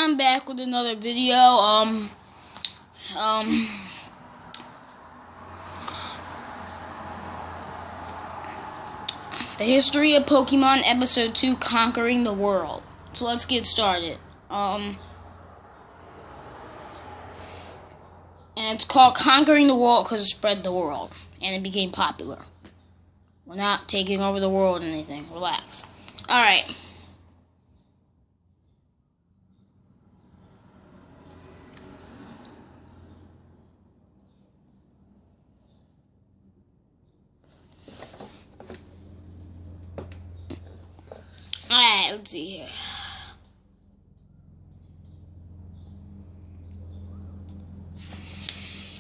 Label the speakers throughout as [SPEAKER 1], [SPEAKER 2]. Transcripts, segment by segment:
[SPEAKER 1] I'm back with another video. The history of Pokemon Episode 2, Conquering the World. So let's get started. And it's called Conquering the World because it spread the world and it became popular. We're not taking over the world or anything. Relax. Alright. Alright, let's see here.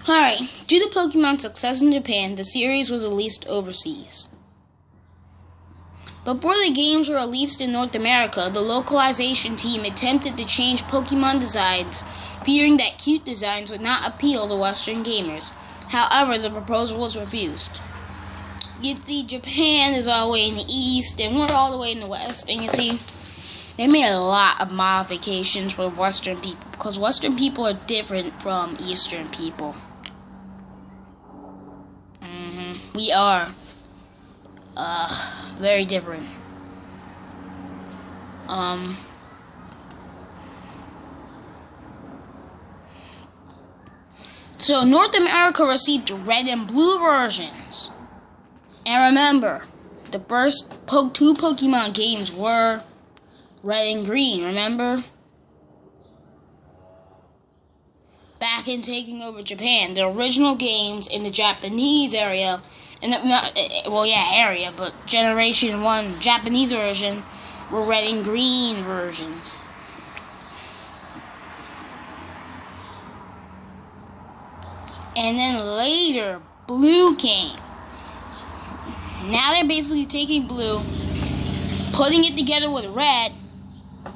[SPEAKER 1] Alright, due to Pokemon's success in Japan, the series was released overseas. Before the games were released in North America, the localization team attempted to change Pokemon designs, fearing that cute designs would not appeal to Western gamers. However, the proposal was refused. You see, Japan is all the way in the east, and we're all the way in the west, and you see, they made a lot of modifications for Western people, because Western people are different from Eastern people. We are, very different. So North America received red and blue versions. And remember, the first two Pokemon games were red and green, remember? Back in taking over Japan, the original games in the Japanese area, but Generation 1 Japanese version were red and green versions. And then later, blue came. Now they're basically taking blue, putting it together with red,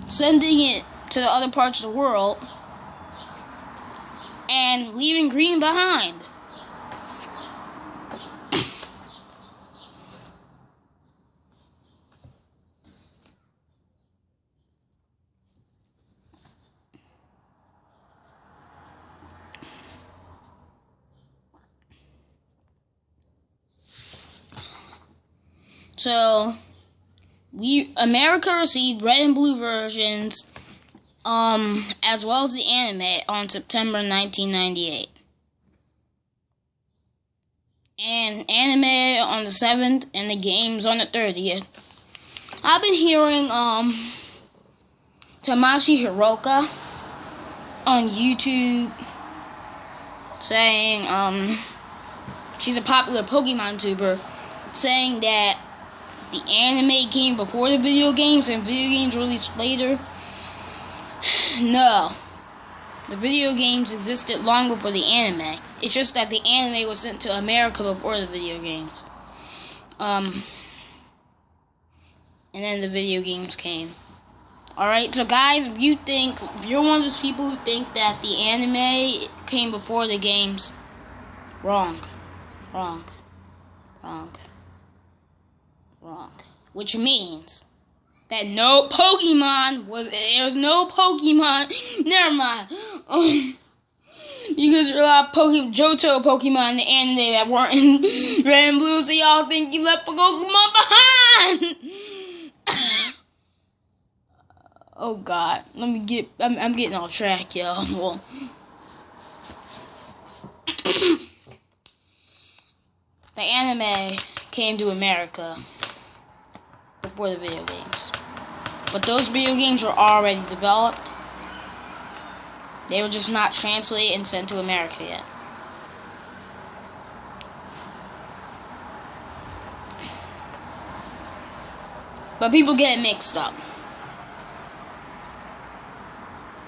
[SPEAKER 1] sending it to the other parts of the world, and leaving green behind. So, America received red and blue versions, as well as the anime on September 1998. And anime on the 7th, and the games on the 30th. I've been hearing, Tamashi Hiroka on YouTube saying, she's a popular Pokemon tuber, saying that the anime came before the video games and video games released later. No. The video games existed long before the anime. It's just that the anime was sent to America before the video games. And then the video games came. Alright, so guys, if you're one of those people who think that the anime came before the games, wrong. Which means that there was no Pokemon, never mind, because there are a lot of Johto Pokemon in the anime that weren't in red and blue, so y'all think you left Pokemon behind. Oh god, I'm getting off track, y'all. Well, the anime came to America before the video games. But those video games were already developed. They were just not translated and sent to America yet. But people get it mixed up.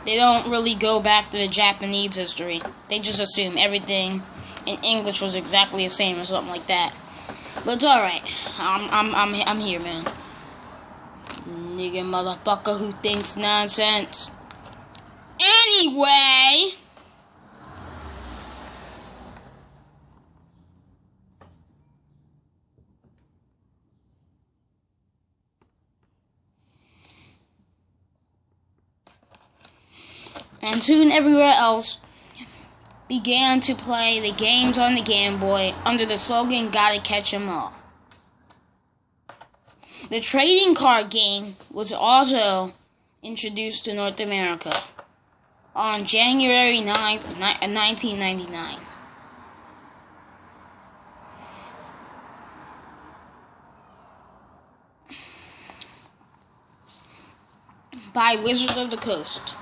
[SPEAKER 1] They don't really go back to the Japanese history. They just assume everything in English was exactly the same or something like that. But it's alright. I'm here, man. Nigga motherfucker who thinks nonsense. Anyway, and soon everywhere else began to play the games on the Game Boy under the slogan, "Gotta catch 'em all." The trading card game was also introduced to North America on January 9th, 1999. By Wizards of the Coast.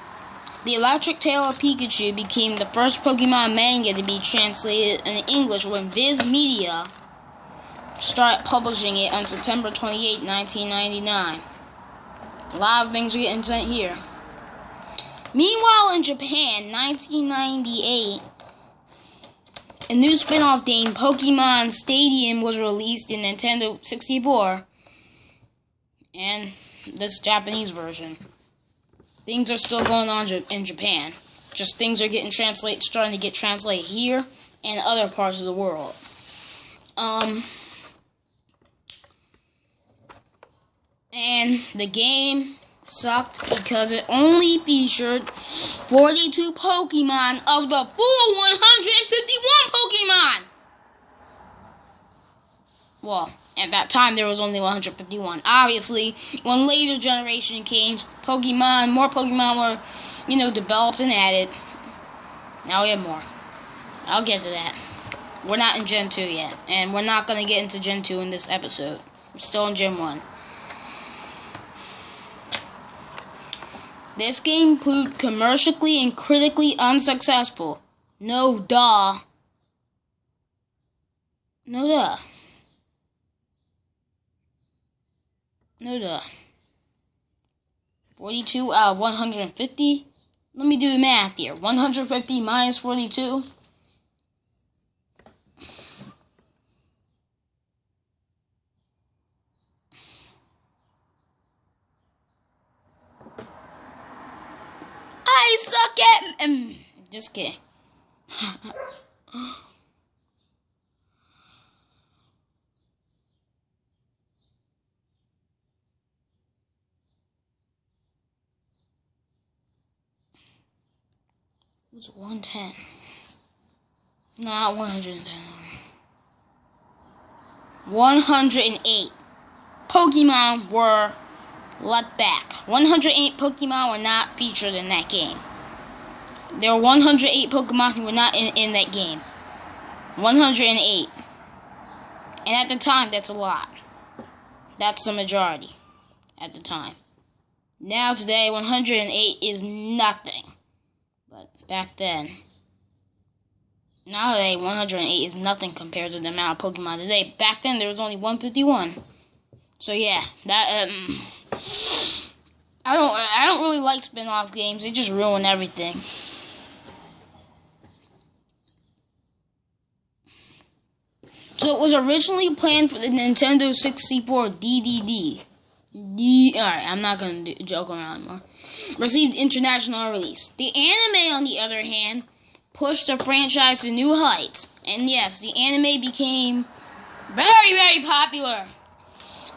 [SPEAKER 1] The Electric Tale of Pikachu became the first Pokemon manga to be translated in English when Viz Media started publishing it on September 28, 1999. A lot of things are getting sent here. Meanwhile, in Japan, 1998, a new spin-off game, Pokemon Stadium, was released in Nintendo 64, and this Japanese version. Things are still going on in Japan. Just things are starting to get translated here and other parts of the world. And the game sucked because it only featured 42 Pokemon of the full 151 Pokemon! Well, at that time there was only 151. Obviously, when later generation came, more Pokemon were, developed and added. Now we have more. I'll get to that. We're not in Gen 2 yet, and we're not going to get into Gen 2 in this episode. We're still in Gen 1. This game proved commercially and critically unsuccessful. No duh. 42 out of 150? Let me do the math here. 150 minus 42? I suck at... just kidding. It was 110. Not 110. 108 Pokemon were let back. 108 Pokemon were not featured in that game. There were 108 Pokemon who were not in that game. 108. And at the time, that's a lot. That's the majority at the time. Now today, 108 is nothing. But back then, nowadays 108 is nothing compared to the amount of Pokemon today. Back then, there was only 151. So yeah, that I don't really like spin-off games. They just ruin everything. So it was originally planned for the Nintendo 64 DDD. Alright, I'm not going to joke around anymore. Received international release. The anime, on the other hand, pushed the franchise to new heights. And yes, the anime became very, very popular.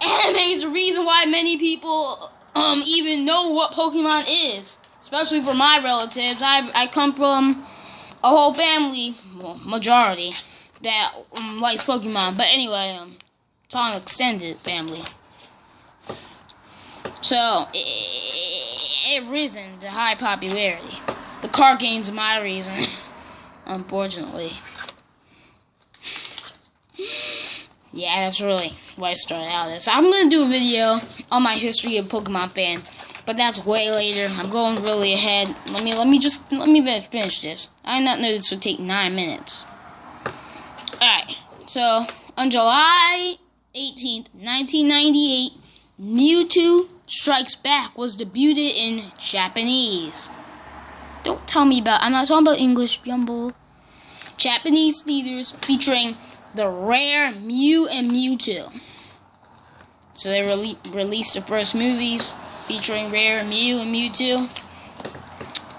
[SPEAKER 1] Anime is the reason why many people even know what Pokemon is. Especially for my relatives. I come from a whole family, well, majority, that likes Pokemon. But anyway, it's on an extended family. So, it risen to high popularity. The card game's my reason, unfortunately. Yeah, that's really why I started out this. I'm gonna do a video on my history of Pokemon fan, but that's way later. I'm going really ahead. Let me finish this. I did not know this would take 9 minutes. Alright, so on July 18th, 1998, Mewtwo Strikes Back was debuted in Japanese. Don't tell me about, I'm not talking about English, Jumbo. Japanese theaters featuring the rare Mew and Mewtwo. So they released the first movies featuring rare Mew and Mewtwo.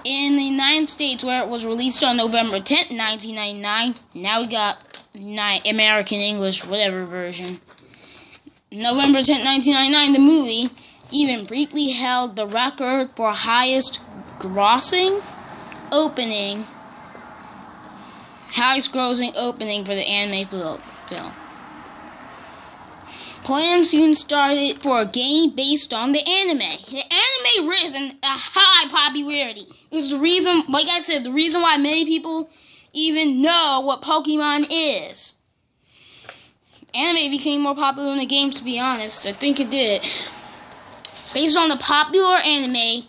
[SPEAKER 1] In the United States, where it was released on November 10th, 1999, now we got American English, whatever version. November 10th, 1999, the movie even briefly held the record for highest grossing opening, highest grossing opening for the anime film. Plans soon started for a game based on the anime. The anime risen a high popularity. It was the reason, like I said, the reason why many people even know what Pokemon is. Anime became more popular than the game, to be honest. I think it did. Based on the popular anime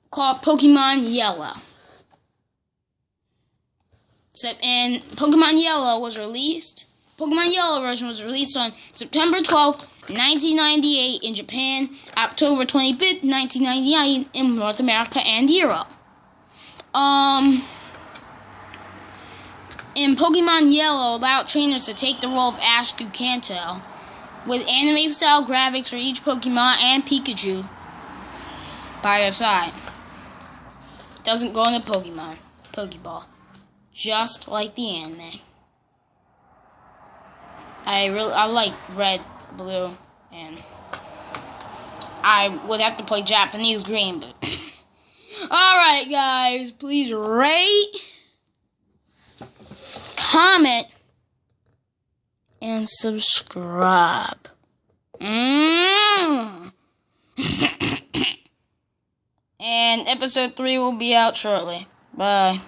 [SPEAKER 1] called Pokemon Yellow. And Pokemon Yellow version was released on September 12th, 1998 in Japan, October 25th, 1999 in North America and Europe. In Pokemon Yellow, allowed trainers to take the role of Ash Kanto, with anime-style graphics for each Pokemon and Pikachu by their side. Doesn't go into Pokeball, just like the anime. I like red, blue, and I would have to play Japanese green, but alright guys, please rate, comment, and subscribe. And episode 3 will be out shortly. Bye.